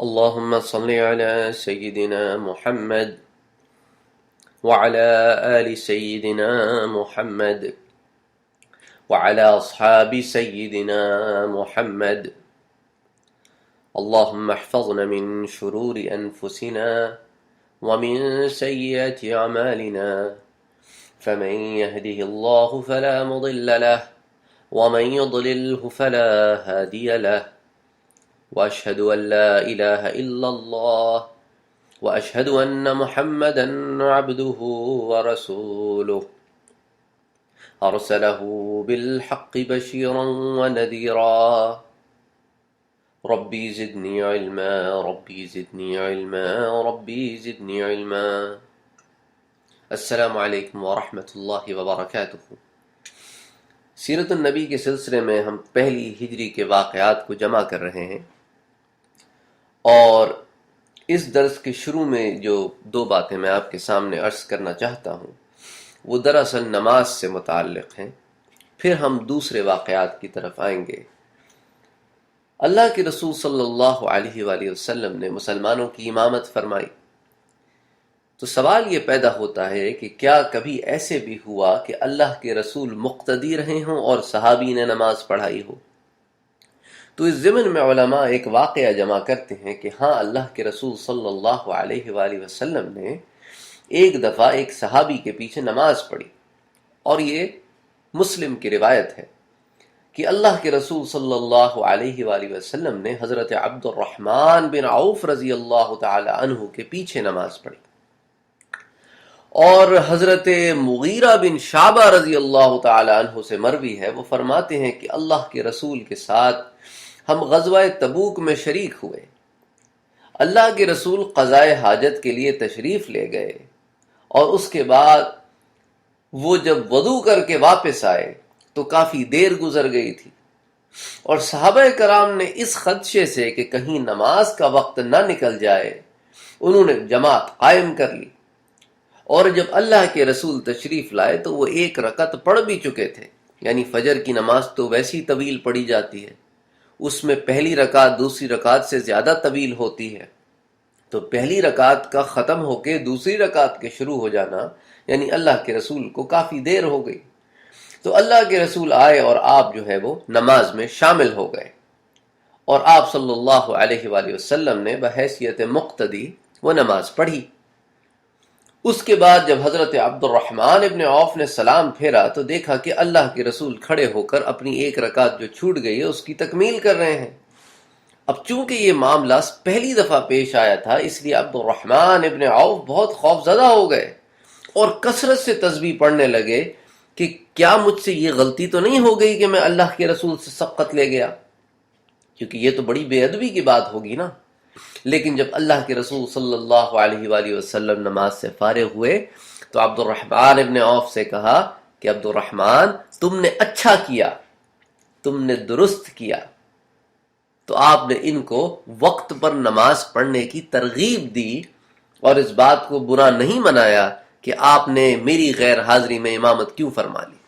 اللهم صل على سيدنا محمد وعلى آل سيدنا محمد وعلى أصحاب سيدنا محمد. اللهم احفظنا من شرور أنفسنا ومن سيئات أعمالنا، فمن يهده الله فلا مضل له ومن يضلله فلا هادي له، وأشهد أن لا إله إلا الله وأشهد أن محمدا عبده ورسوله، أرسله بالحق بشيرا ونذيرا. ربي زدني علما ربي زدني علما ربي زدني علما. السلام علیکم ورحمۃ اللہ وبرکاتہ۔ سیرت النبی کے سلسلے میں ہم پہلی ہجری کے واقعات کو جمع کر رہے ہیں، اور اس درس کے شروع میں جو دو باتیں میں آپ کے سامنے عرض کرنا چاہتا ہوں وہ دراصل نماز سے متعلق ہیں، پھر ہم دوسرے واقعات کی طرف آئیں گے۔ اللہ کے رسول صلی اللہ علیہ وآلہ وسلم نے مسلمانوں کی امامت فرمائی، تو سوال یہ پیدا ہوتا ہے کہ کیا کبھی ایسے بھی ہوا کہ اللہ کے رسول مقتدی رہے ہوں اور صحابی نے نماز پڑھائی ہو؟ تو اس ضمن میں علماء ایک واقعہ جمع کرتے ہیں کہ ہاں، اللہ کے رسول صلی اللہ علیہ وآلہ وسلم نے ایک دفعہ ایک صحابی کے پیچھے نماز پڑھی، اور یہ مسلم کی روایت ہے کہ اللہ کے رسول صلی اللہ علیہ وآلہ وسلم نے حضرت عبد الرحمن بن عوف رضی اللہ تعالی عنہ کے پیچھے نماز پڑھی، اور حضرت مغیرہ بن شعبہ رضی اللہ تعالی عنہ سے مروی ہے، وہ فرماتے ہیں کہ اللہ کے رسول کے ساتھ ہم غزوہ تبوک میں شریک ہوئے۔ اللہ کے رسول قضائے حاجت کے لیے تشریف لے گئے، اور اس کے بعد وہ جب وضو کر کے واپس آئے تو کافی دیر گزر گئی تھی، اور صحابہ کرام نے اس خدشے سے کہ کہیں نماز کا وقت نہ نکل جائے انہوں نے جماعت قائم کر لی، اور جب اللہ کے رسول تشریف لائے تو وہ ایک رکعت پڑھ بھی چکے تھے۔ یعنی فجر کی نماز تو ویسی طویل پڑھی جاتی ہے، اس میں پہلی رکعت دوسری رکعت سے زیادہ طویل ہوتی ہے، تو پہلی رکعت کا ختم ہو کے دوسری رکعت کے شروع ہو جانا یعنی اللہ کے رسول کو کافی دیر ہو گئی۔ تو اللہ کے رسول آئے اور آپ جو ہے وہ نماز میں شامل ہو گئے، اور آپ صلی اللہ علیہ وآلہ وسلم نے بحیثیت مقتدی وہ نماز پڑھی۔ اس کے بعد جب حضرت عبد الرحمن ابن عوف نے سلام پھیرا تو دیکھا کہ اللہ کے رسول کھڑے ہو کر اپنی ایک رکعت جو چھوٹ گئی ہے اس کی تکمیل کر رہے ہیں۔ اب چونکہ یہ معاملہ پہلی دفعہ پیش آیا تھا، اس لیے عبد الرحمن ابن عوف بہت خوف زدہ ہو گئے اور کثرت سے تسبیح پڑھنے لگے کہ کیا مجھ سے یہ غلطی تو نہیں ہو گئی کہ میں اللہ کے رسول سے سبقت لے گیا، کیونکہ یہ تو بڑی بے ادبی کی بات ہوگی نا۔ لیکن جب اللہ کے رسول صلی اللہ علیہ وآلہ وسلم نماز سے فارغ ہوئے تو عبد الرحمن ابن عوف سے کہا کہ عبد الرحمن، تم نے اچھا کیا، تم نے درست کیا۔ تو آپ نے ان کو وقت پر نماز پڑھنے کی ترغیب دی، اور اس بات کو برا نہیں منایا کہ آپ نے میری غیر حاضری میں امامت کیوں فرما لی۔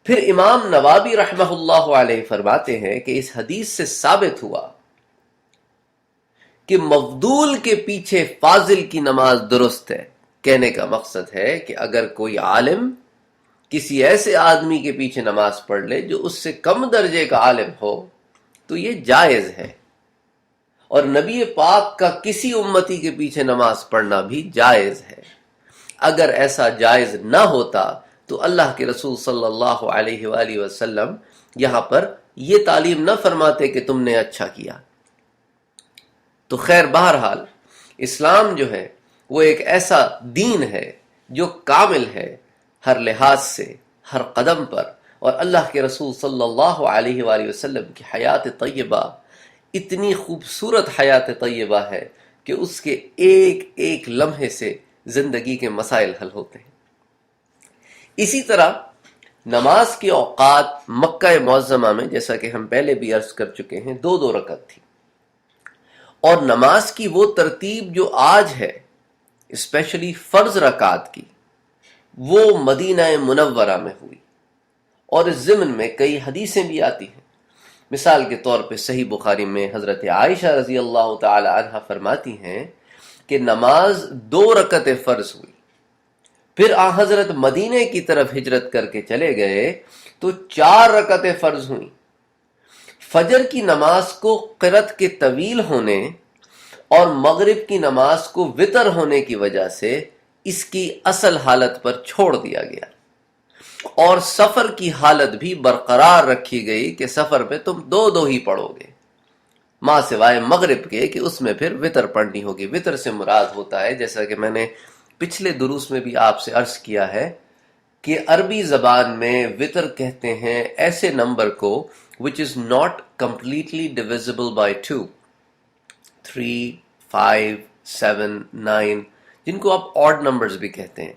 پھر امام نووی رحمہ اللہ علیہ فرماتے ہیں کہ اس حدیث سے ثابت ہوا کہ مفضول کے پیچھے فاضل کی نماز درست ہے۔ کہنے کا مقصد ہے کہ اگر کوئی عالم کسی ایسے آدمی کے پیچھے نماز پڑھ لے جو اس سے کم درجے کا عالم ہو تو یہ جائز ہے، اور نبی پاک کا کسی امتی کے پیچھے نماز پڑھنا بھی جائز ہے۔ اگر ایسا جائز نہ ہوتا تو اللہ کے رسول صلی اللہ علیہ وآلہ وسلم یہاں پر یہ تعلیم نہ فرماتے کہ تم نے اچھا کیا۔ تو خیر، بہرحال اسلام جو ہے وہ ایک ایسا دین ہے جو کامل ہے ہر لحاظ سے، ہر قدم پر، اور اللہ کے رسول صلی اللہ علیہ وآلہ وسلم کی حیات طیبہ اتنی خوبصورت حیات طیبہ ہے کہ اس کے ایک ایک لمحے سے زندگی کے مسائل حل ہوتے ہیں۔ اسی طرح نماز کے اوقات مکہ معظمہ میں، جیسا کہ ہم پہلے بھی عرض کر چکے ہیں، 2 رکعت تھی، اور نماز کی وہ ترتیب جو آج ہے اسپیشلی فرض رکعات کی، وہ مدینہ منورہ میں ہوئی، اور اس ضمن میں کئی حدیثیں بھی آتی ہیں مثال کے طور پہ صحیح بخاری میں حضرت عائشہ رضی اللہ تعالی عنہ فرماتی ہیں کہ نماز 2 رکعتیں فرض ہوئی، پھر حضرت مدینے کی طرف ہجرت کر کے چلے گئے تو 4 رکعتیں فرض ہوئیں۔ فجر کی نماز کو قرت کے طویل ہونے اور مغرب کی نماز کو وتر ہونے کی وجہ سے اس کی اصل حالت پر چھوڑ دیا گیا، اور سفر کی حالت بھی برقرار رکھی گئی کہ سفر پہ تم 2 ہی پڑھو گے، ماں سوائے مغرب کے کہ اس میں پھر وتر پڑھنی ہوگی۔ وتر سے مراد ہوتا ہے، جیسا کہ میں نے پچھلے دروس میں بھی آپ سے عرض کیا ہے، کہ عربی زبان میں وتر کہتے ہیں ایسے نمبر کو which is not completely divisible by 2، 3، 5، 7، 9، جن کو آپ آڈ نمبرز بھی کہتے ہیں۔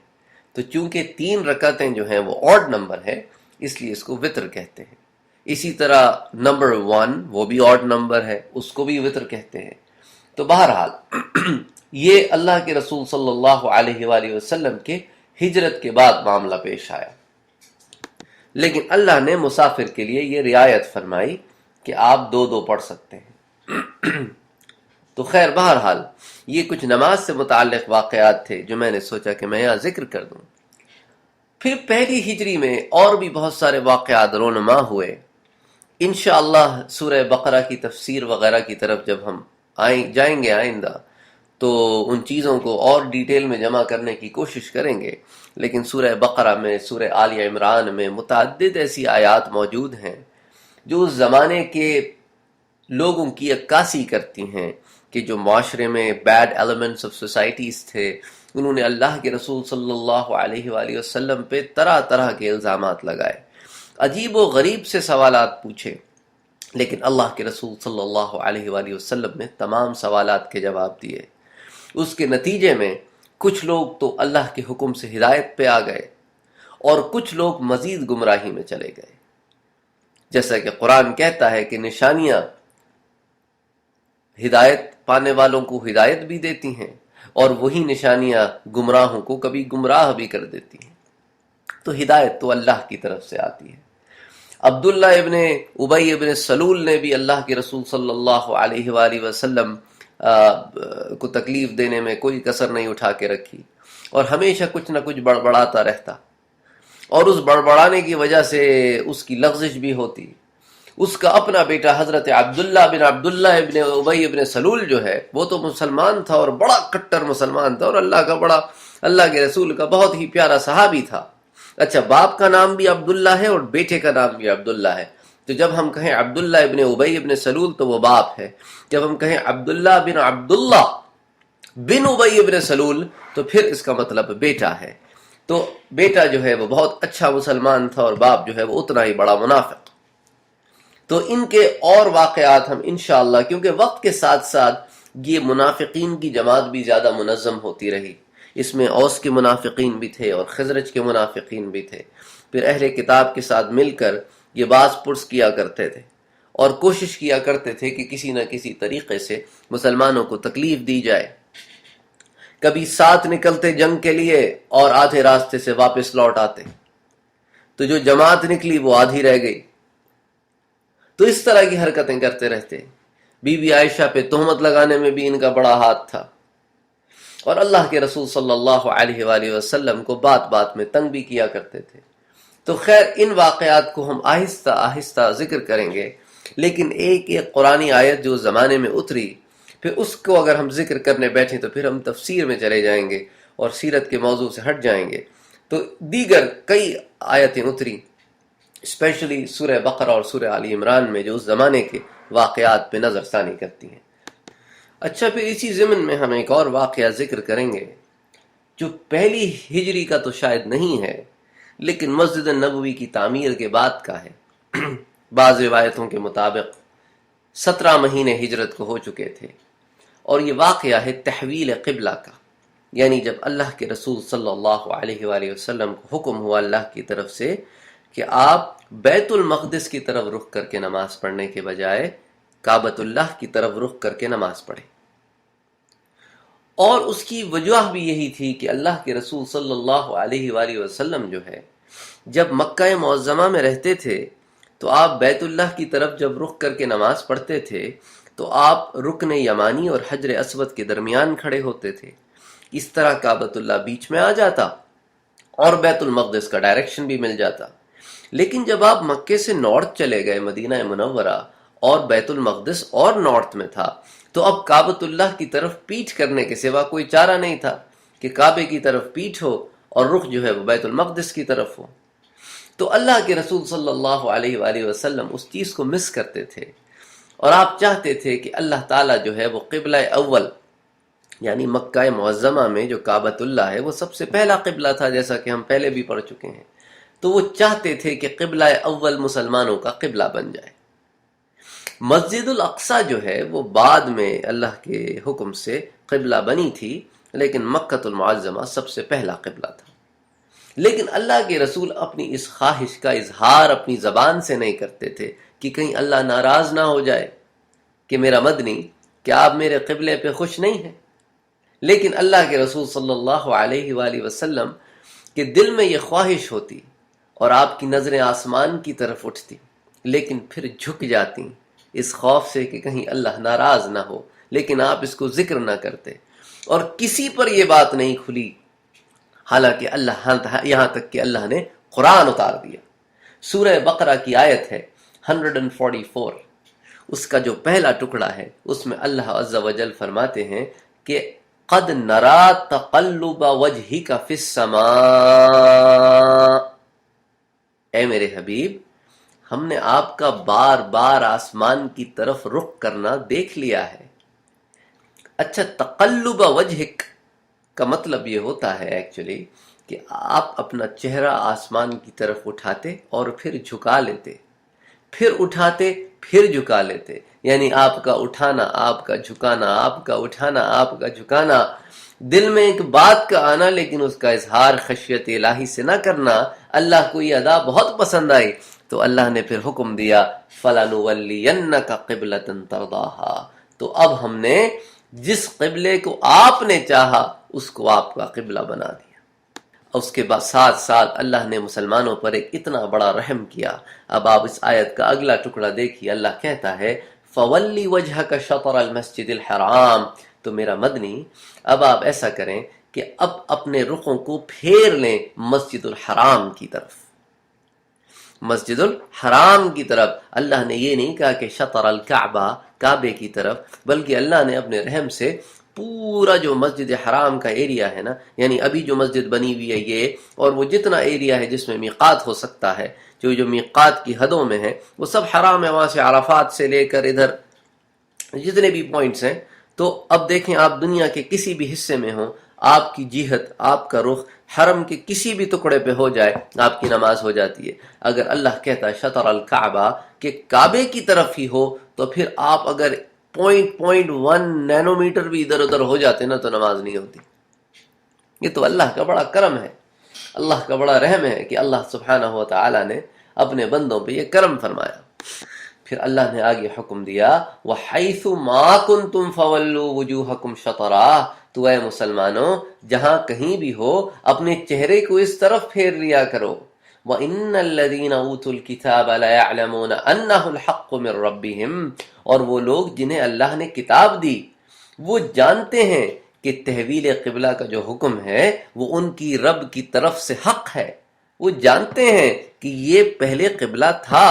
تو چونکہ 3 رکعتیں جو ہیں وہ آڈ نمبر ہے، اس لیے اس کو وتر کہتے ہیں۔ اسی طرح نمبر 1 وہ بھی آڈ نمبر ہے، اس کو بھی وتر کہتے ہیں۔ تو بہرحال یہ اللہ کے رسول صلی اللہ علیہ وآلہ وسلم کے ہجرت کے بعد معاملہ پیش آیا، لیکن اللہ نے مسافر کے لیے یہ رعایت فرمائی کہ آپ 2 پڑھ سکتے ہیں۔ تو خیر بہرحال یہ کچھ نماز سے متعلق واقعات تھے جو میں نے سوچا کہ میں یہاں ذکر کر دوں۔ پھر پہلی ہجری میں اور بھی بہت سارے واقعات رونما ہوئے۔ انشاءاللہ سورہ بقرہ کی تفسیر وغیرہ کی طرف جب ہم جائیں گے آئندہ تو ان چیزوں کو اور ڈیٹیل میں جمع کرنے کی کوشش کریں گے، لیکن سورہ بقرہ میں، سورہ آل عمران میں متعدد ایسی آیات موجود ہیں جو اس زمانے کے لوگوں کی عکاسی کرتی ہیں کہ جو معاشرے میں بیڈ ایلیمنٹس آف سوسائٹیز تھے، انہوں نے اللہ کے رسول صلی اللہ علیہ وآلہ وسلم پہ طرح طرح کے الزامات لگائے، عجیب و غریب سے سوالات پوچھے، لیکن اللہ کے رسول صلی اللہ علیہ وآلہ وسلم نے تمام سوالات کے جواب دیے۔ اس کے نتیجے میں کچھ لوگ تو اللہ کے حکم سے ہدایت پہ آ گئے اور کچھ لوگ مزید گمراہی میں چلے گئے، جیسا کہ قرآن کہتا ہے کہ نشانیاں ہدایت پانے والوں کو ہدایت بھی دیتی ہیں اور وہی نشانیاں گمراہوں کو کبھی گمراہ بھی کر دیتی ہیں۔ تو ہدایت تو اللہ کی طرف سے آتی ہے۔ عبداللہ ابن ابی ابن سلول نے بھی اللہ کے رسول صلی اللہ علیہ وآلہ وسلم کو تکلیف دینے میں کوئی کسر نہیں اٹھا کے رکھی، اور ہمیشہ کچھ نہ کچھ بڑبڑاتا رہتا، اور اس بڑبڑانے کی وجہ سے اس کی لغزش بھی ہوتی۔ اس کا اپنا بیٹا حضرت عبداللہ ابن ابی ابن سلول جو ہے وہ تو مسلمان تھا اور بڑا کٹر مسلمان تھا، اور اللہ کے رسول کا بہت ہی پیارا صحابی تھا۔ اچھا، باپ کا نام بھی عبداللہ ہے اور بیٹے کا نام بھی عبداللہ ہے، تو جب ہم کہیں عبداللہ ابن ابی ابن سلول تو وہ باپ ہے، جب ہم کہیں عبداللہ بن ابی ابن سلول تو پھر اس کا مطلب بیٹا ہے۔ تو بیٹا جو ہے وہ بہت اچھا مسلمان تھا اور باپ جو ہے وہ اتنا ہی بڑا منافق۔ تو ان کے اور واقعات ہم انشاءاللہ، کیونکہ وقت کے ساتھ ساتھ یہ منافقین کی جماعت بھی زیادہ منظم ہوتی رہی، اس میں اوس کے منافقین بھی تھے اور خزرج کے منافقین بھی تھے، پھر اہل کتاب کے ساتھ مل کر یہ باز پرس کیا کرتے تھے اور کوشش کیا کرتے تھے کہ کسی نہ کسی طریقے سے مسلمانوں کو تکلیف دی جائے۔ کبھی ساتھ نکلتے جنگ کے لیے اور آدھے راستے سے واپس لوٹ آتے، تو جو جماعت نکلی وہ آدھی رہ گئی۔ تو اس طرح کی حرکتیں کرتے رہتے۔ بی بی عائشہ پہ تہمت لگانے میں بھی ان کا بڑا ہاتھ تھا، اور اللہ کے رسول صلی اللہ علیہ وآلہ وسلم کو بات بات میں تنگ بھی کیا کرتے تھے۔ تو خیر ان واقعات کو ہم آہستہ آہستہ ذکر کریں گے، لیکن ایک قرآنی آیت جو زمانے میں اتری، پھر اس کو اگر ہم ذکر کرنے بیٹھیں تو پھر ہم تفسیر میں چلے جائیں گے اور سیرت کے موضوع سے ہٹ جائیں گے۔ تو دیگر کئی آیتیں اتری، اسپیشلی سورہ بقرہ اور سورہ آل عمران میں، جو اس زمانے کے واقعات پہ نظر ثانی کرتی ہیں۔ اچھا، پھر اسی ضمن میں ہم ایک اور واقعہ ذکر کریں گے جو پہلی ہجری کا تو شاید نہیں ہے، لیکن مسجد نبوی کی تعمیر کے بعد کا ہے۔ بعض روایتوں کے مطابق 17 مہینے ہجرت کو ہو چکے تھے، اور یہ واقعہ ہے تحویل قبلہ کا، یعنی جب اللہ کے رسول صلی اللہ علیہ وآلہ وسلم کو حکم ہوا اللہ کی طرف سے کہ آپ بیت المقدس کی طرف رخ کر کے نماز پڑھنے کے بجائے کعبۃ اللہ کی طرف رخ کر کے نماز پڑھیں۔ اور اس کی وجہ بھی یہی تھی کہ اللہ کے رسول صلی اللہ علیہ وآلہ وسلم جو ہے جب مکہ معظمہ میں رہتے تھے تو آپ بیت اللہ کی طرف جب رخ کر کے نماز پڑھتے تھے تو آپ رکن یمانی اور حجر اسود کے درمیان کھڑے ہوتے تھے، اس طرح کعبۃ اللہ بیچ میں آ جاتا اور بیت المقدس کا ڈائریکشن بھی مل جاتا۔ لیکن جب آپ مکے سے نارتھ چلے گئے مدینہ منورہ اور بیت المقدس اور نارتھ میں تھا، تو اب کعبۃ اللہ کی طرف پیٹھ کرنے کے سوا کوئی چارہ نہیں تھا کہ کعبے کی طرف پیٹھ ہو اور رخ جو ہے وہ بیت المقدس کی طرف ہو۔ تو اللہ کے رسول صلی اللہ علیہ وآلہ وسلم اس چیز کو مس کرتے تھے، اور آپ چاہتے تھے کہ اللہ تعالیٰ جو ہے وہ قبلہ اول یعنی مکہ معظمہ میں جو کعبۃ اللہ ہے وہ سب سے پہلا قبلہ تھا، جیسا کہ ہم پہلے بھی پڑھ چکے ہیں، تو وہ چاہتے تھے کہ قبلہ اول مسلمانوں کا قبلہ بن جائے۔ مسجد الاقصی جو ہے وہ بعد میں اللہ کے حکم سے قبلہ بنی تھی، لیکن مکہ المعظمہ سب سے پہلا قبلہ تھا۔ لیکن اللہ کے رسول اپنی اس خواہش کا اظہار اپنی زبان سے نہیں کرتے تھے کہ کہیں اللہ ناراض نہ ہو جائے کہ میرا مدنی، کیا آپ میرے قبلے پہ خوش نہیں ہیں؟ لیکن اللہ کے رسول صلی اللہ علیہ وآلہ وسلم کے دل میں یہ خواہش ہوتی اور آپ کی نظریں آسمان کی طرف اٹھتی، لیکن پھر جھک جاتی اس خوف سے کہ کہیں اللہ ناراض نہ ہو، لیکن آپ اس کو ذکر نہ کرتے، اور کسی پر یہ بات نہیں کھلی، حالانکہ اللہ یہاں تک کہ اللہ نے قرآن اتار دیا۔ سورہ بقرہ کی آیت ہے 144، اس کا جو پہلا ٹکڑا ہے اس میں اللہ عز و جل فرماتے ہیں کہ قد نرا تقلب وجہک فی السماء، اے میرے حبیب ہم نے آپ کا بار بار آسمان کی طرف رخ کرنا دیکھ لیا ہے۔ اچھا، تقلب وجہک کا مطلب یہ ہوتا ہے ایکچولی کہ آپ اپنا چہرہ آسمان کی طرف اٹھاتے اور پھر جھکا لیتے، پھر اٹھاتے پھر جھکا لیتے، یعنی آپ کا اٹھانا، آپ کا جھکانا، آپ کا اٹھانا، آپ کا جھکانا، دل میں ایک بات کا آنا لیکن اس کا اظہار خشیت الہی سے نہ کرنا۔ اللہ کو یہ ادا بہت پسند آئی تو اللہ نے پھر حکم دیا فَلَنُوَلِّيَنَّكَ قِبْلَةً تَرْضَاهَا، تو اب ہم نے جس قبلے کو آپ نے چاہا اس کو آپ کا قبلہ بنا دیا۔ اس کے بعد ساتھ ساتھ اللہ نے مسلمانوں پر ایک اتنا بڑا رحم کیا۔ اب آپ اس آیت کا اگلا ٹکڑا دیکھیے، اللہ کہتا ہے فَوَلِّ وَجْهَكَ شَطْرَ الْمَسْجِدِ الْحَرَامِ، تو میرا مدنی اب آپ ایسا کریں کہ اب اپنے رخوں کو پھیر لیں مسجد الحرام کی طرف، مسجد الحرام کی طرف۔ اللہ نے یہ نہیں کہا کہ شطر الکعبہ، کعبے کی طرف، بلکہ اللہ نے اپنے رحم سے پورا جو مسجد حرام کا ایریا ہے نا، یعنی ابھی جو مسجد بنی ہوئی ہے یہ، اور وہ جتنا ایریا ہے جس میں میقات ہو سکتا ہے، جو میقات کی حدوں میں ہے، وہ سب حرام ہے، وہاں سے عرفات سے لے کر ادھر جتنے بھی پوائنٹس ہیں۔ تو اب دیکھیں آپ دنیا کے کسی بھی حصے میں ہوں، آپ کی جہت، آپ کا رخ حرم کے کسی بھی ٹکڑے پہ ہو جائے، آپ کی نماز ہو جاتی ہے۔ اگر اللہ کہتا ہے شطر الکعبہ کہ کعبے کی طرف ہی ہو، تو پھر آپ اگر 0.1 نینو میٹر بھی ادھر ادھر ہو جاتے نا تو نماز نہیں ہوتی۔ یہ تو اللہ کا بڑا کرم ہے، اللہ کا بڑا رحم ہے کہ اللہ سبحانہ و تعالی نے اپنے بندوں پہ یہ کرم فرمایا۔ پھر اللہ نے آگے حکم دیا وَحَيْثُ مَا كُنْتُمْ فَوَلُّوا وُجُوهَكُمْ شَطْرَهُ، تو اے مسلمانوں جہاں کہیں بھی ہو اپنے چہرے کو اس طرف پھیر لیا کرو۔ وَإِنَّ الَّذِينَ أُوتُوا الْكِتَابَ لَيَعْلَمُونَ أَنَّهُ الْحَقُّ مِنْ رَبِّهِمْ، اور وہ لوگ جنہیں اللہ نے کتاب دی وہ جانتے ہیں کہ تحویل قبلہ کا جو حکم ہے وہ ان کی رب کی طرف سے حق ہے۔ وہ جانتے ہیں کہ یہ پہلے قبلہ تھا،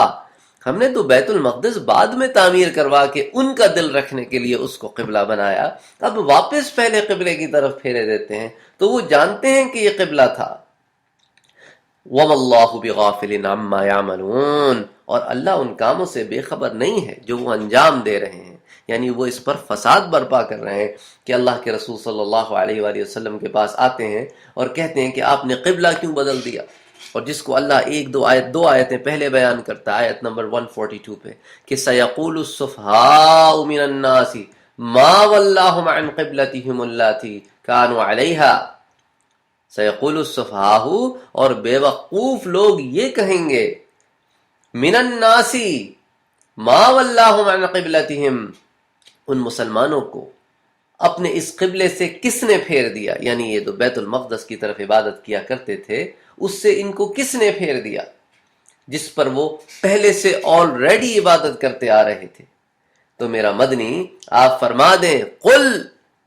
ہم نے تو بیت المقدس بعد میں تعمیر کروا کے ان کا دل رکھنے کے لیے اس کو قبلہ بنایا، اب واپس پہلے قبلے کی طرف پھیرے دیتے ہیں، تو وہ جانتے ہیں کہ یہ قبلہ تھا۔ وَمَا اللَّهُ بِغَافِلٍ عَمَّا يَعْمَلُونَ، اور اللہ ان کاموں سے بے خبر نہیں ہے جو وہ انجام دے رہے ہیں، یعنی وہ اس پر فساد برپا کر رہے ہیں کہ اللہ کے رسول صلی اللہ علیہ وآلہ وسلم کے پاس آتے ہیں اور کہتے ہیں کہ آپ نے قبلہ کیوں بدل دیا، اور جس کو اللہ دو آیتیں پہلے بیان کرتا ہے، آیت نمبر 142 پہ، کہ سَيَقُولُ السُّفَهَاءُ مِنَ النَّاسِ مَا وَلَّاهُمْ عَنْ قِبْلَتِهِمُ اللَّاتِي كَانُوا عَلَيْهَا، سَيَقُولُ السُّفَهَاءُ، اور بے وقوف لوگ یہ کہیں گے، مِنَ النَّاسِ مَا وَلَّاهُمْ عَنْ قِبْلَتِهِمْ، ان مسلمانوں کو اپنے اس قبلے سے کس نے پھیر دیا، یعنی یہ تو بیت المقدس کی طرف عبادت کیا کرتے تھے، اس سے ان کو کس نے پھیر دیا۔ جس پر وہ پہلے سے آلریڈی عبادت کرتے آ رہے تھے. تو میرا مدنی آپ فرما دیں قل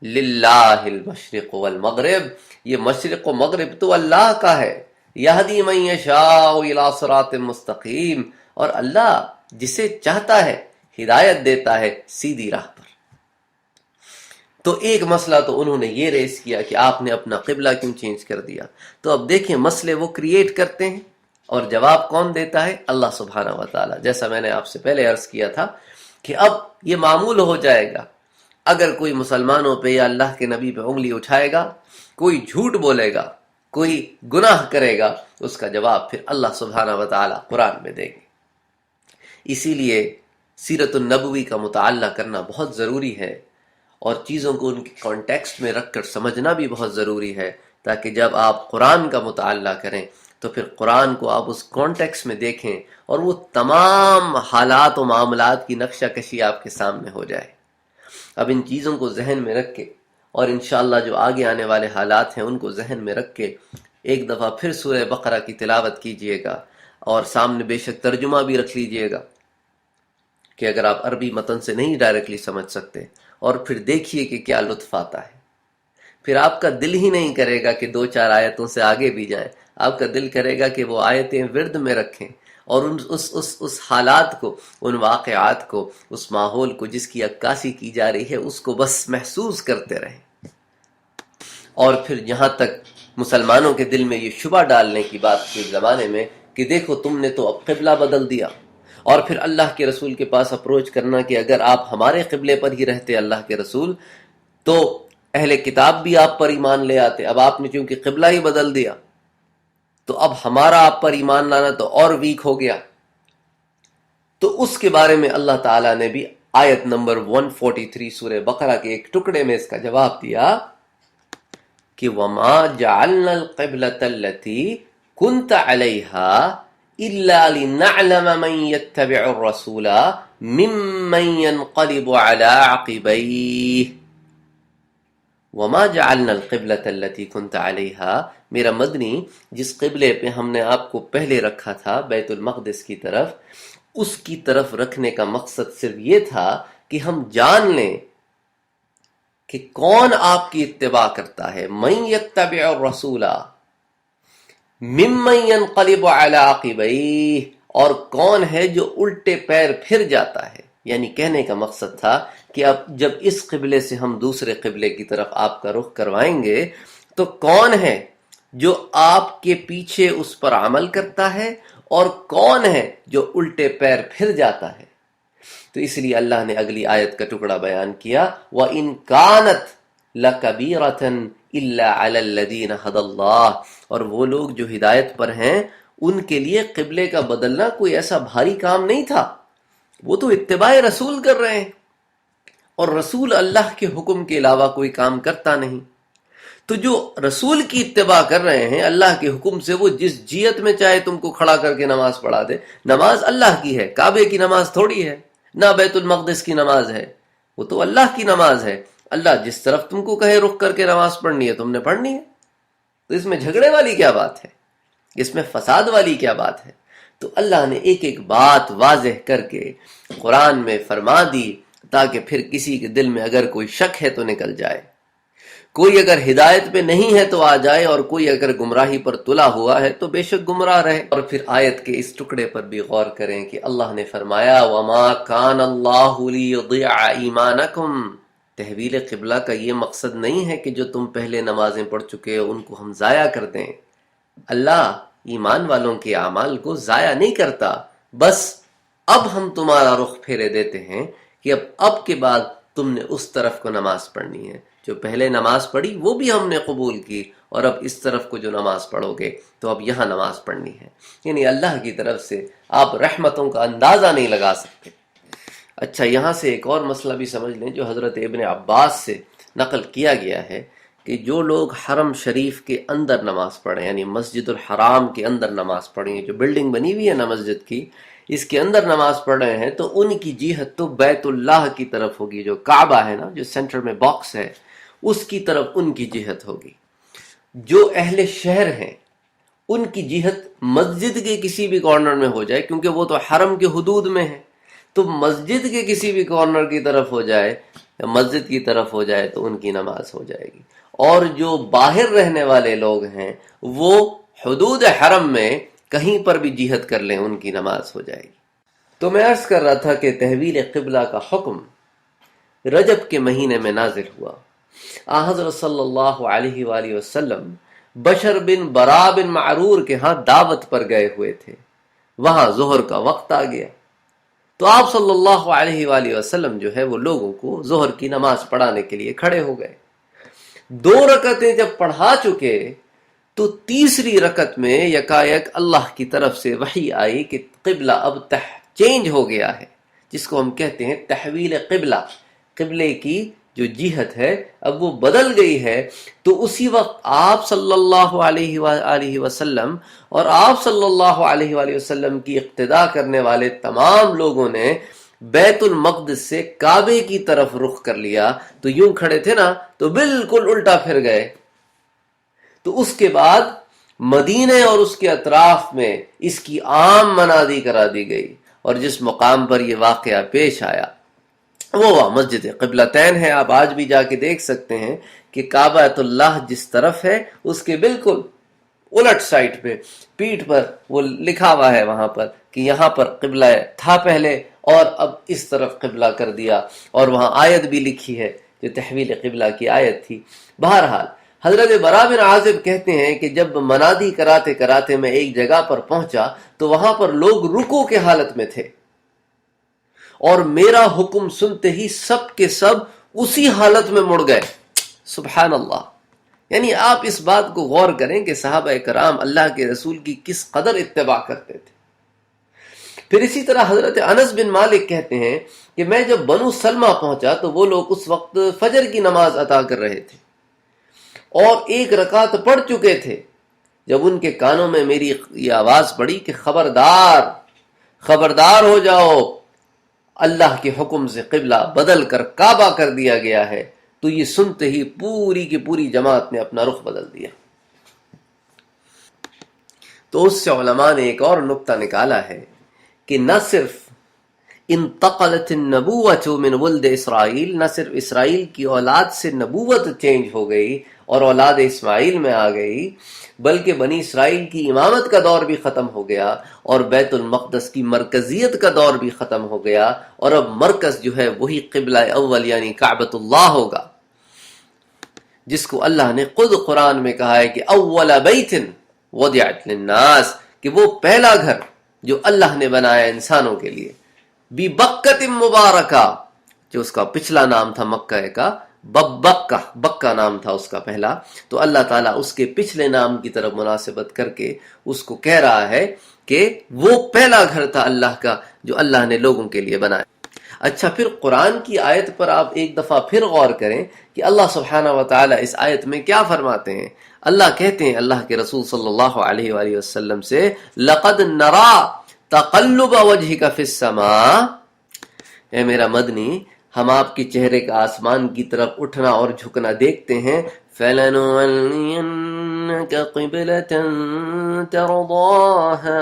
للہ المشرق والمغرب، یہ مشرق و مغرب تو اللہ کا ہے. یہدی من یشاء الی صراط مستقیم، اور اللہ جسے چاہتا ہے ہدایت دیتا ہے سیدھی راہ پر. تو ایک مسئلہ تو انہوں نے یہ ریز کیا کہ آپ نے اپنا قبلہ کیوں چینج کر دیا. تو اب دیکھیں مسئلے وہ کریٹ کرتے ہیں اور جواب کون دیتا ہے؟ اللہ سبحانہ و تعالی. جیسا میں نے آپ سے پہلے عرض کیا تھا کہ اب یہ معمول ہو جائے گا، اگر کوئی مسلمانوں پہ یا اللہ کے نبی پہ انگلی اٹھائے گا، کوئی جھوٹ بولے گا، کوئی گناہ کرے گا، اس کا جواب پھر اللہ سبحانہ و تعالی قرآن میں دیں گے. اسی لیے سیرت النبوی کا مطالعہ کرنا بہت ضروری ہے، اور چیزوں کو ان کے کانٹیکسٹ میں رکھ کر سمجھنا بھی بہت ضروری ہے، تاکہ جب آپ قرآن کا مطالعہ کریں تو پھر قرآن کو آپ اس کانٹیکسٹ میں دیکھیں اور وہ تمام حالات و معاملات کی نقشہ کشی آپ کے سامنے ہو جائے. اب ان چیزوں کو ذہن میں رکھ کے، اور انشاءاللہ جو آگے آنے والے حالات ہیں ان کو ذہن میں رکھ کے ایک دفعہ پھر سورہ بقرہ کی تلاوت کیجئے گا، اور سامنے بے شک ترجمہ بھی رکھ لیجئے گا کہ اگر آپ عربی متن سے نہیں ڈائریکٹلی سمجھ سکتے، اور پھر دیکھیے کہ کیا لطف آتا ہے. پھر آپ کا دل ہی نہیں کرے گا کہ 2-4 آیتوں سے آگے بھی جائیں، آپ کا دل کرے گا کہ وہ آیتیں ورد میں رکھیں اور اس حالات کو، ان واقعات کو، اس ماحول کو جس کی عکاسی کی جا رہی ہے اس کو بس محسوس کرتے رہیں. اور پھر جہاں تک مسلمانوں کے دل میں یہ شبہ ڈالنے کی بات کے زمانے میں کہ دیکھو تم نے تو اب قبلہ بدل دیا، اور پھر اللہ کے رسول کے پاس اپروچ کرنا کہ اگر آپ ہمارے قبلے پر ہی رہتے اللہ کے رسول تو اہل کتاب بھی آپ پر ایمان لے آتے، اب آپ نے چونکہ قبلہ ہی بدل دیا تو اب ہمارا آپ پر ایمان لانا تو اور ویک ہو گیا. تو اس کے بارے میں اللہ تعالیٰ نے بھی آیت نمبر 143 سورہ بقرہ کے ایک ٹکڑے میں اس کا جواب دیا کہ وَمَا جَعَلْنَا الْقِبْلَةَ الَّتِي كُنْتَ عَلَيْهَا إِلَّا لِنَعْلَمَ مَنْ يَتَّبِعُ الرَّسُولَ مِمَّنْ يَنْقَلِبُ عَلَىٰ عَقِبَيْهِ. وَمَا جَعَلْنَا الْقِبْلَةَ الَّتِي كُنْتَ عَلَيْهَا، میرا مدنی جس قبلے پہ ہم نے آپ کو پہلے رکھا تھا بیت المقدس کی طرف، اس کی طرف رکھنے کا مقصد صرف یہ تھا کہ ہم جان لیں کہ کون آپ کی اتباع کرتا ہے. من یتبع الرسول ممن ینقلب علی عقبیہ، اور کون ہے جو الٹے پیر پھر جاتا ہے. یعنی کہنے کا مقصد تھا کہ اب جب اس قبلے سے ہم دوسرے قبلے کی طرف آپ کا رخ کروائیں گے تو کون ہے جو آپ کے پیچھے اس پر عمل کرتا ہے اور کون ہے جو الٹے پیر پھر جاتا ہے. تو اس لیے اللہ نے اگلی آیت کا ٹکڑا بیان کیا وَإِن كَانَتْ لَكَبِيرَةً إِلَّا عَلَى الَّذِينَ هَدَى اللَّهُ، اور وہ لوگ جو ہدایت پر ہیں ان کے لیے قبلے کا بدلنا کوئی ایسا بھاری کام نہیں تھا، وہ تو اتباع رسول کر رہے ہیں، اور رسول اللہ کے حکم کے علاوہ کوئی کام کرتا نہیں. تو جو رسول کی اتباع کر رہے ہیں اللہ کے حکم سے، وہ جس جیت میں چاہے تم کو کھڑا کر کے نماز پڑھا دے. نماز اللہ کی ہے، کعبے کی نماز تھوڑی ہے، نہ بیت المقدس کی نماز ہے، وہ تو اللہ کی نماز ہے. اللہ جس طرف تم کو کہے رخ کر کے نماز پڑھنی ہے تم نے پڑھنی ہے. تو اس میں جھگڑے والی کیا بات ہے، اس میں فساد والی کیا بات ہے. تو اللہ نے ایک ایک بات واضح کر کے قرآن میں فرما دی تاکہ پھر کسی کے دل میں اگر کوئی شک ہے تو نکل جائے، کوئی اگر ہدایت پہ نہیں ہے تو آ جائے، اور کوئی اگر گمراہی پر تلا ہوا ہے تو بے شک گمراہ رہے. اور پھر آیت کے اس ٹکڑے پر بھی غور کریں کہ اللہ نے فرمایا وَمَا كَانَ اللَّهُ لِيُضِيعَ إِيمَانَكُمْ. تحویل قبلہ کا یہ مقصد نہیں ہے کہ جو تم پہلے نمازیں پڑھ چکے ہو ان کو ہم ضائع کر دیں. اللہ ایمان والوں کے اعمال کو ضائع نہیں کرتا، بس اب ہم تمہارا رخ پھیرے دیتے ہیں کہ اب کے بعد تم نے اس طرف کو نماز پڑھنی ہے. جو پہلے نماز پڑھی وہ بھی ہم نے قبول کی، اور اب اس طرف کو جو نماز پڑھو گے تو اب یہاں نماز پڑھنی ہے. یعنی اللہ کی طرف سے آپ رحمتوں کا اندازہ نہیں لگا سکتے. اچھا، یہاں سے ایک اور مسئلہ بھی سمجھ لیں جو حضرت ابن عباس سے نقل کیا گیا ہے کہ جو لوگ حرم شریف کے اندر نماز پڑھیں، یعنی مسجد الحرام کے اندر نماز پڑھیں، جو بلڈنگ بنی ہوئی ہے نا مسجد کی، اس کے اندر نماز پڑھ رہے ہیں، تو ان کی جہت تو بیت اللہ کی طرف ہوگی. جو کعبہ ہے نا، جو سینٹر میں باکس ہے، اس کی طرف ان کی جہت ہوگی. جو اہل شہر ہیں ان کی جہت مسجد کے کسی بھی کارنر میں ہو جائے، کیونکہ وہ تو حرم کے حدود میں ہے، تو مسجد کے کسی بھی کارنر کی طرف ہو جائے یا مسجد کی طرف ہو جائے تو ان کی نماز ہو جائے گی۔ اور جو باہر رہنے والے لوگ ہیں وہ حدود حرم میں کہیں پر بھی جہت کر لیں، ان کی نماز ہو جائے گی۔ تو میں عرض کر رہا تھا کہ تحویل قبلہ کا حکم رجب کے مہینے میں نازل ہوا۔ حضرت صلی اللہ علیہ وآلہ وسلم بشر بن برا بن معرور کے ہاں دعوت پر گئے ہوئے تھے، وہاں ظہر کا وقت آ گیا، تو آپ صلی اللہ علیہ وآلہ وسلم جو ہے وہ لوگوں کو ظہر کی نماز پڑھانے کے لیے کھڑے ہو گئے۔ 2 رکعتیں جب پڑھا چکے تو تیسری رکعت میں یکایک اللہ کی طرف سے وحی آئی کہ قبلہ اب چینج ہو گیا ہے، جس کو ہم کہتے ہیں تحویل قبلہ۔ قبلے کی جو جہت ہے اب وہ بدل گئی ہے۔ تو اسی وقت آپ صلی اللہ علیہ وآلہ وسلم اور آپ صلی اللہ علیہ وآلہ وسلم کی اقتداء کرنے والے تمام لوگوں نے بیت المقدس سے کعبے کی طرف رخ کر لیا، تو یوں کھڑے تھے نا تو بالکل الٹا پھر گئے۔ تو اس کے بعد مدینے اور اس کے اطراف میں اس کی عام منادی کرا دی گئی، اور جس مقام پر یہ واقعہ پیش آیا وہ مسجد قبلتین ہے۔ آپ آج بھی جا کے دیکھ سکتے ہیں کہ کعبہ اللہ جس طرف ہے اس کے بالکل الٹ سائٹ پہ پیٹھ پر وہ لکھا ہوا ہے وہاں پر کہ یہاں پر قبلہ تھا پہلے اور اب اس طرف قبلہ کر دیا، اور وہاں آیت بھی لکھی ہے جو تحویل قبلہ کی آیت تھی۔ بہرحال حضرت برا بن عازب کہتے ہیں کہ جب منادی کراتے کراتے میں ایک جگہ پر پہنچا تو وہاں پر لوگ رکوع کے حالت میں تھے، اور میرا حکم سنتے ہی سب کے سب اسی حالت میں مڑ گئے۔ سبحان اللہ! یعنی آپ اس بات کو غور کریں کہ صحابہ کرام اللہ کے رسول کی کس قدر اتباع کرتے تھے۔ پھر اسی طرح حضرت انس بن مالک کہتے ہیں کہ میں جب بنو سلمہ پہنچا تو وہ لوگ اس وقت فجر کی نماز ادا کر رہے تھے اور 1 رکعت پڑھ چکے تھے، جب ان کے کانوں میں میری یہ آواز پڑی کہ خبردار خبردار ہو جاؤ، اللہ کے حکم سے قبلہ بدل کر کعبہ کر دیا گیا ہے، تو یہ سنتے ہی پوری کی پوری جماعت نے اپنا رخ بدل دیا۔ تو اس سے علماء نے ایک اور نقطہ نکالا ہے کہ نہ صرف انتقلت النبوۃ من ولد اسرائیل، نہ صرف اسرائیل کی اولاد سے نبوت چینج ہو گئی اور اولاد اسماعیل میں آ گئی، بلکہ بنی اسرائیل کی امامت کا دور بھی ختم ہو گیا اور بیت المقدس کی مرکزیت کا دور بھی ختم ہو گیا، اور اب مرکز جو ہے وہی قبلہ اول یعنی کعبۃ اللہ ہوگا، جس کو اللہ نے خود قرآن میں کہا ہے کہ اول بیت وضعت للناس، کہ وہ پہلا گھر جو اللہ نے بنایا انسانوں کے لیے، ببکۃ مبارکہ، جو اس کا پچھلا نام تھا مکہ کا، بکہ نام تھا اس کا پہلا، تو اللہ تعالیٰ اس کے پچھلے نام کی طرف مناسبت کر کے اس کو کہہ رہا ہے کہ وہ پہلا گھر تھا اللہ کا جو اللہ نے لوگوں کے لیے بنایا۔ اچھا، پھر قرآن کی آیت پر آپ ایک دفعہ پھر غور کریں کہ اللہ سبحانہ و تعالیٰ اس آیت میں کیا فرماتے ہیں۔ اللہ کہتے ہیں اللہ کے رسول صلی اللہ علیہ وآلہ وسلم سے، لَقَدْ نَرَى تَقَلُّبَ وَجْهِكَ فِي السَّمَاءِ، اے میرا مدنی، ہم آپ کے چہرے کا آسمان کی طرف اٹھنا اور جھکنا دیکھتے ہیں۔ فَلَنُوَلِّيَنَّكَ قِبْلَةً تَرْضَاهَا،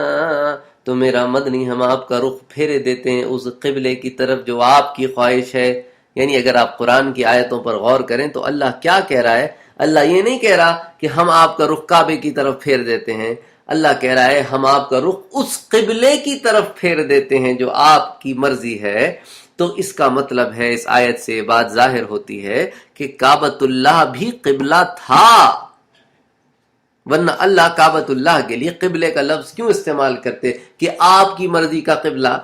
تو میرا مدنی ہم آپ کا رخ پھیرے دیتے ہیں اس قبلے کی طرف جو آپ کی خواہش ہے۔ یعنی اگر آپ قرآن کی آیتوں پر غور کریں تو اللہ کیا کہہ رہا ہے؟ اللہ یہ نہیں کہہ رہا کہ ہم آپ کا رخ کعبے کی طرف پھیر دیتے ہیں، اللہ کہہ رہا ہے ہم آپ کا رخ اس قبلے کی طرف پھیر دیتے ہیں جو آپ کی مرضی ہے۔ تو اس کا مطلب ہے، اس آیت سے بات ظاہر ہوتی ہے کہ کعبۃ اللہ بھی قبلہ تھا، ورنہ اللہ کعبۃ اللہ کے لیے قبلے کا لفظ کیوں استعمال کرتے کہ آپ کی مرضی کا قبلہ؟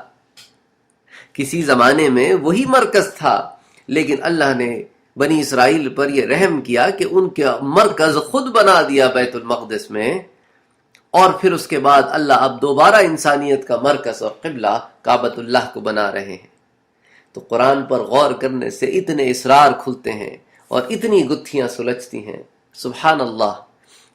کسی زمانے میں وہی مرکز تھا، لیکن اللہ نے بنی اسرائیل پر یہ رحم کیا کہ ان کا مرکز خود بنا دیا بیت المقدس میں، اور پھر اس کے بعد اللہ اب دوبارہ انسانیت کا مرکز اور قبلہ کعبۃ اللہ کو بنا رہے ہیں۔ تو قرآن پر غور کرنے سے اتنے اسرار کھلتے ہیں اور اتنی گتھیاں سلجھتی ہیں۔ سبحان اللہ،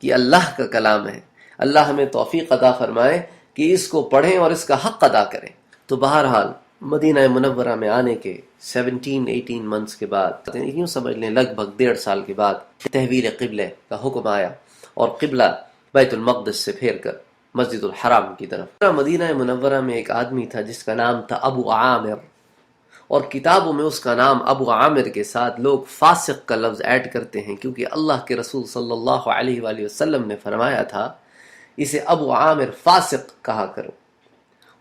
یہ اللہ کا کلام ہے۔ اللہ ہمیں توفیق عطا فرمائے کہ اس کو پڑھیں اور اس کا حق ادا کریں۔ تو بہرحال مدینہ منورہ میں آنے کے 17-18 منتھس کے بعد، یوں سمجھ لیں لگ بھگ 1.5 سال کے بعد، تحویل قبلے کا حکم آیا، اور قبلہ بیت المقدس سے پھیر کر مسجد الحرام کی طرف۔ مدینہ منورہ میں ایک آدمی تھا جس کا نام تھا ابو عامر، اور کتابوں میں اس کا نام ابو عامر کے ساتھ لوگ فاسق کا لفظ ایڈ کرتے ہیں، کیونکہ اللہ کے رسول صلی اللہ علیہ وآلہ وسلم نے فرمایا تھا اسے ابو عامر فاسق کہا کرو۔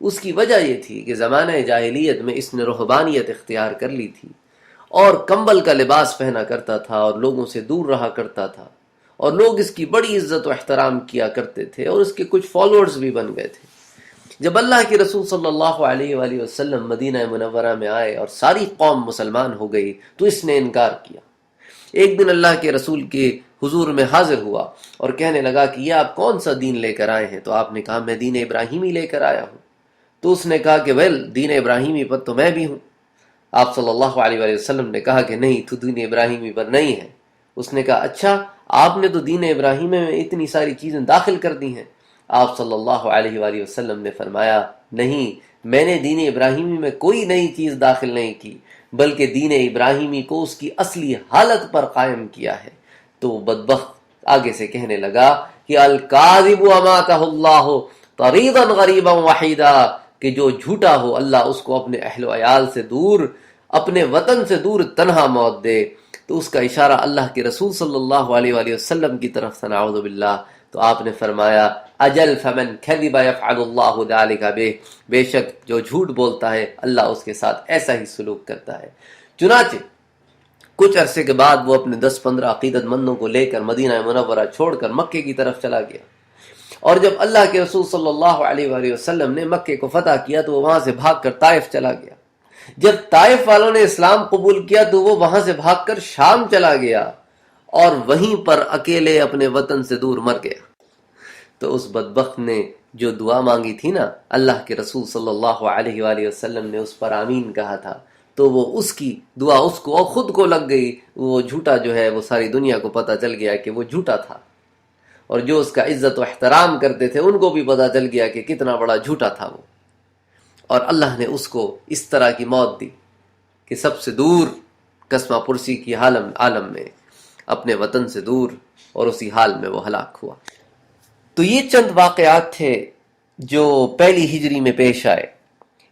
اس کی وجہ یہ تھی کہ زمانہ جاہلیت میں اس نے رہبانیت اختیار کر لی تھی اور کمبل کا لباس پہنا کرتا تھا اور لوگوں سے دور رہا کرتا تھا، اور لوگ اس کی بڑی عزت و احترام کیا کرتے تھے اور اس کے کچھ فالوورز بھی بن گئے تھے۔ جب اللہ کے رسول صلی اللہ علیہ وآلہ وسلم مدینہ منورہ میں آئے اور ساری قوم مسلمان ہو گئی تو اس نے انکار کیا۔ ایک دن اللہ کے رسول کے حضور میں حاضر ہوا اور کہنے لگا کہ یہ آپ کون سا دین لے کر آئے ہیں؟ تو آپ نے کہا میں دین ابراہیمی لے کر آیا ہوں۔ تو اس نے کہا کہ دین ابراہیمی پر تو میں بھی ہوں۔ آپ صلی اللہ علیہ وآلہ وسلم نے کہا کہ نہیں، تو دین ابراہیمی پر نہیں ہے۔ اس نے کہا اچھا، آپ نے تو دین ابراہیمی میں اتنی ساری چیزیں داخل کر دی ہیں۔ آپ صلی اللہ علیہ وآلہ وسلم نے فرمایا نہیں، میں نے دین ابراہیمی میں کوئی نئی چیز داخل نہیں کی، بلکہ دین ابراہیمی کو اس کی اصلی حالت پر قائم کیا ہے۔ تو بدبخت آگے سے کہنے لگا کہ الکاذب اماتہ اللہ طریدا غریبا وحیدا، کہ جو جھوٹا ہو اللہ اس کو اپنے اہل و عیال سے دور، اپنے وطن سے دور تنہا موت دے۔ تو اس کا اشارہ اللہ کے رسول صلی اللہ علیہ وآلہ وسلم کی طرف سے، نعوذ باللہ۔ تو آپ نے فرمایا اجل فمن کذب یفعل اللہ ذلک بہ، بے شک جو جھوٹ بولتا ہے اللہ اس کے ساتھ ایسا ہی سلوک کرتا ہے۔ چنانچہ کچھ عرصے کے بعد وہ اپنے 10-15 عقیدت مندوں کو لے کر مدینہ منورہ چھوڑ کر مکے کی طرف چلا گیا، اور جب اللہ کے رسول صلی اللہ علیہ وآلہ وسلم نے مکے کو فتح کیا تو وہ وہاں سے بھاگ کر طائف چلا گیا۔ جب طائف والوں نے اسلام قبول کیا تو وہ وہاں سے بھاگ کر شام چلا گیا اور وہیں پر اکیلے اپنے وطن سے دور مر گیا۔ تو اس بدبخت نے جو دعا مانگی تھی نا، اللہ کے رسول صلی اللہ علیہ وآلہ وسلم نے اس پر آمین کہا تھا، تو وہ اس کی دعا اس کو اور خود کو لگ گئی۔ وہ جھوٹا جو ہے وہ ساری دنیا کو پتہ چل گیا کہ وہ جھوٹا تھا، اور جو اس کا عزت و احترام کرتے تھے ان کو بھی پتہ چل گیا کہ کتنا بڑا جھوٹا تھا وہ۔ اور اللہ نے اس کو اس طرح کی موت دی کہ سب سے دور قسمہ پرسی کی عالم میں اپنے وطن سے دور، اور اسی حال میں وہ ہلاک ہوا۔ تو یہ چند واقعات تھے جو پہلی ہجری میں پیش آئے۔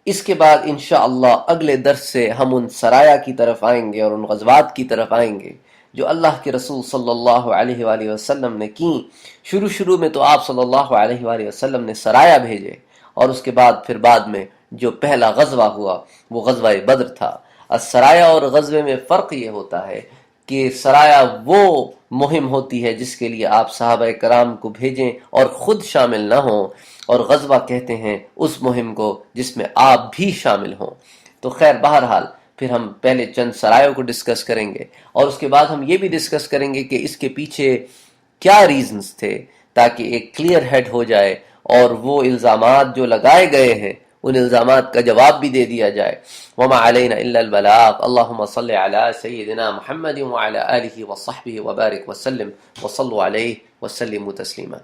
اس کے بعد انشاءاللہ اگلے درس سے ہم ان سرایا کی طرف آئیں گے اور ان غزوات کی طرف آئیں گے جو اللہ کے رسول صلی اللہ علیہ وآلہ وسلم نے کی۔ شروع میں تو آپ صلی اللہ علیہ وآلہ وسلم نے سرایا بھیجے، اور اس کے بعد پھر بعد میں جو پہلا غزوہ ہوا وہ غزوہ بدر تھا۔ السرایا اور غزوے میں فرق یہ ہوتا ہے کہ سرایا وہ مہم ہوتی ہے جس کے لیے آپ صحابہ کرام کو بھیجیں اور خود شامل نہ ہوں، اور غزوہ کہتے ہیں اس مہم کو جس میں آپ بھی شامل ہوں۔ تو خیر بہرحال پھر ہم پہلے چند سرایوں کو ڈسکس کریں گے، اور اس کے بعد ہم یہ بھی ڈسکس کریں گے کہ اس کے پیچھے کیا ریزنز تھے، تاکہ ایک کلیئر ہیڈ ہو جائے اور وہ الزامات جو لگائے گئے ہیں ان الزامات کا جواب بھی دے دیا جائے۔ وما علینا الا البلاغ۔ اللہم صل علی سیدنا محمد وعلی آلہ وصحبہ وبارک وسلم، وصلوا علیہ وسلموا تسلیما۔